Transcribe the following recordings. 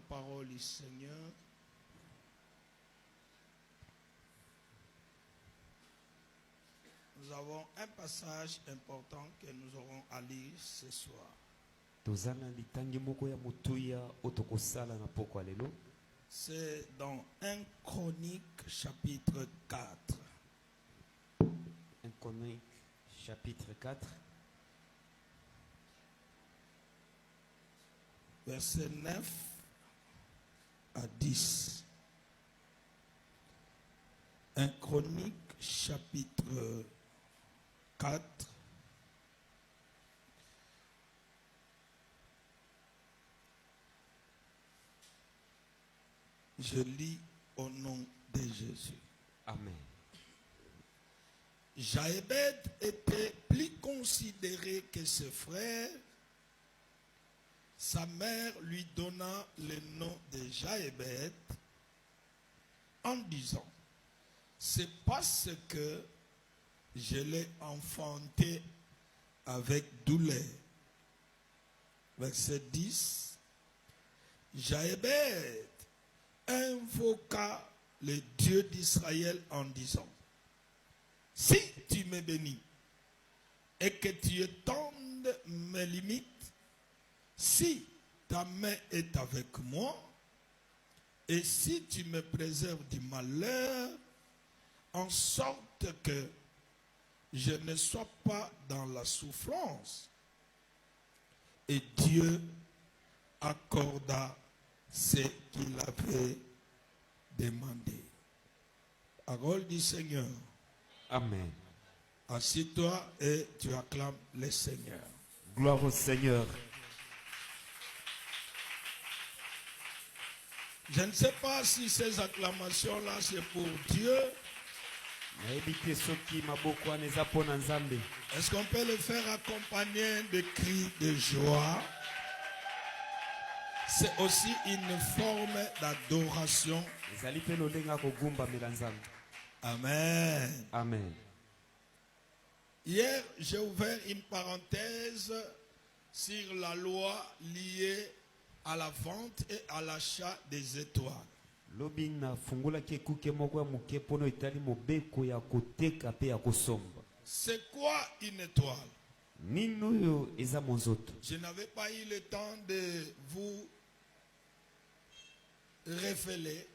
parole du Seigneur. Nous avons un passage important que nous aurons à lire ce soir. C'est dans 1 Chronique chapitre 4. 1 Chronique chapitre 4. Verset 9 à 10. 1 Chronique chapitre 4. Je lis au nom de Jésus. Amen. Jaébed était plus considéré que ses frères. Sa mère lui donna le nom de Jaébed en disant: c'est parce que je l'ai enfanté avec douleur. Verset 10. Jaébed invoqua le Dieu d'Israël en disant: si tu me bénis et que tu étendes mes limites, si ta main est avec moi, et si tu me préserves du malheur, en sorte que je ne sois pas dans la souffrance. Et Dieu accorda ce qu'il avait demandé. Parole du Seigneur. Amen. Assis-toi et tu acclames le Seigneur. Gloire au Seigneur. Je ne sais pas si ces acclamations-là, c'est pour Dieu. Est-ce qu'on peut le faire accompagner de cris de joie? C'est aussi une forme d'adoration. Amen. Amen. Hier, j'ai ouvert une parenthèse sur la loi liée à la vente et à l'achat des étoiles. C'est quoi une étoile? Je n'avais pas eu le temps de vous révéler.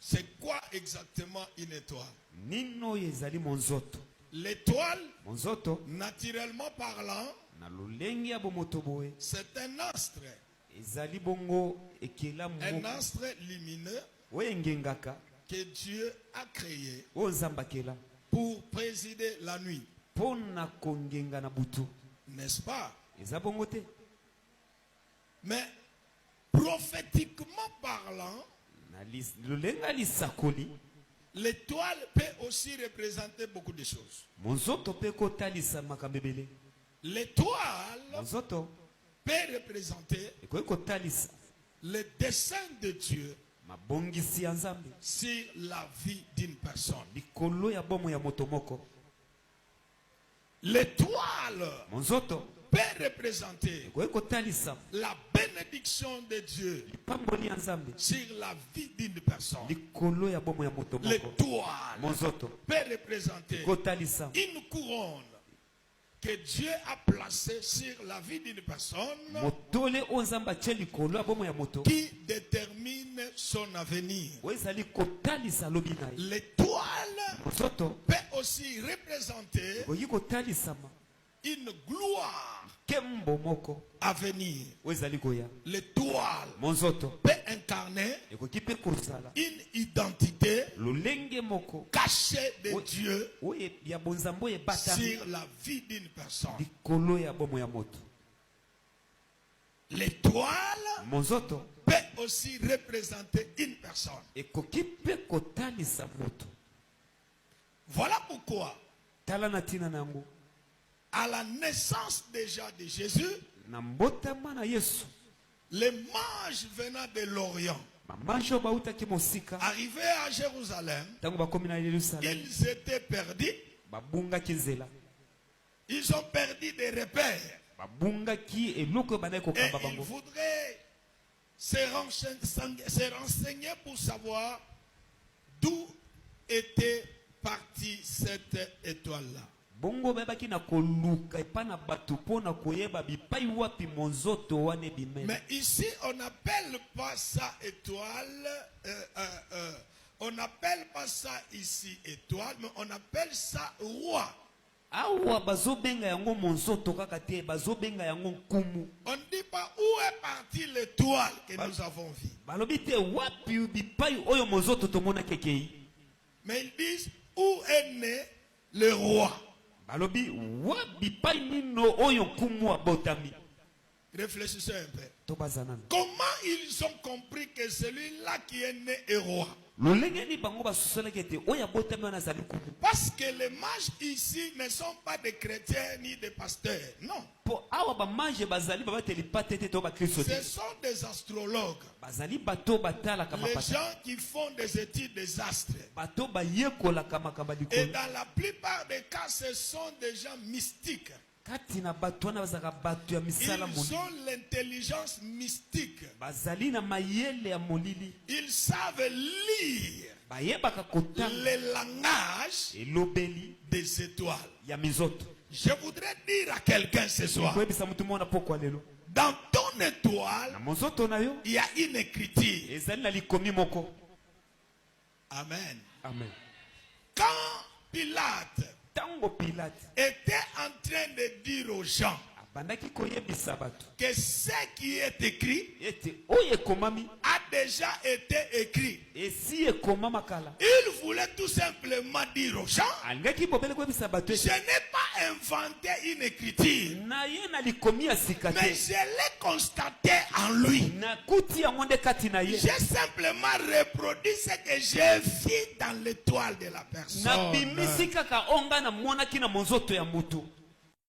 C'est quoi exactement une étoile? L'étoile, naturellement parlant, c'est un astre. Un astre lumineux que Dieu a créé pour présider la nuit. N'est-ce pas? Mais prophétiquement parlant, l'étoile peut aussi représenter beaucoup de choses. L'étoile peut représenter le dessein de Dieu sur la vie d'une personne. L'étoile peut représenter la bénédiction de Dieu sur la vie d'une personne. L'étoile peut représenter une couronne que Dieu a placée sur la vie d'une personne qui détermine son avenir. L'étoile peut aussi représenter une gloire à venir. L'étoile peut incarner une identité cachée de Dieu sur la vie d'une personne. L'étoile peut aussi représenter une personne. Voilà pourquoi à la naissance déjà de Jésus, les mages venant de l'Orient, arrivés à Jérusalem, ils étaient perdus. Ils ont perdu des repères. babungaki eloko oyo bandaki Et kokamba il bango. voudrait se renseigner pour savoir d'où était partie cette étoile-là. Bongo bayebaki na koluka epa na bato mpo na koyeba bipai wapi monzoto wana ebimeli. Mais ici, on n'appelle pas ça étoile. On n'appelle pas ça ici étoile, mais on appelle ça roi. Awa bazobenga yango monzoto kaka te, bazobenga yango nkumu. On ne dit pas où est partie l'étoile que nous avons vue. Balobi te wapi bipai oyo monzoto tomona kekei. Mais ils disent où est né le roi. Balobi wapi bipai nino oyo nkumu abotami. Réfléchissez un peu. Tobazanana. Comment ils ont compris que celui-là qui est né est roi? Parce que les mages ici ne sont pas des chrétiens ni des pasteurs. Non. Ce sont des astrologues. Les gens qui font des études des astres. Et dans la plupart des cas, ce sont des gens mystiques. Ils ont l'intelligence mystique. Ils savent lire le langage des étoiles. Je voudrais dire à quelqu'un ce soir, dans ton étoile, il y a une écriture. Amen. Amen. Quand Pilate était en train de dire aux gens que ce qui est écrit a déjà été écrit. Il voulait tout simplement dire aux gens, je n'ai pas inventé une écriture, mais je l'ai constaté en lui. J'ai simplement reproduit ce que j'ai vu dans l'étoile de la personne.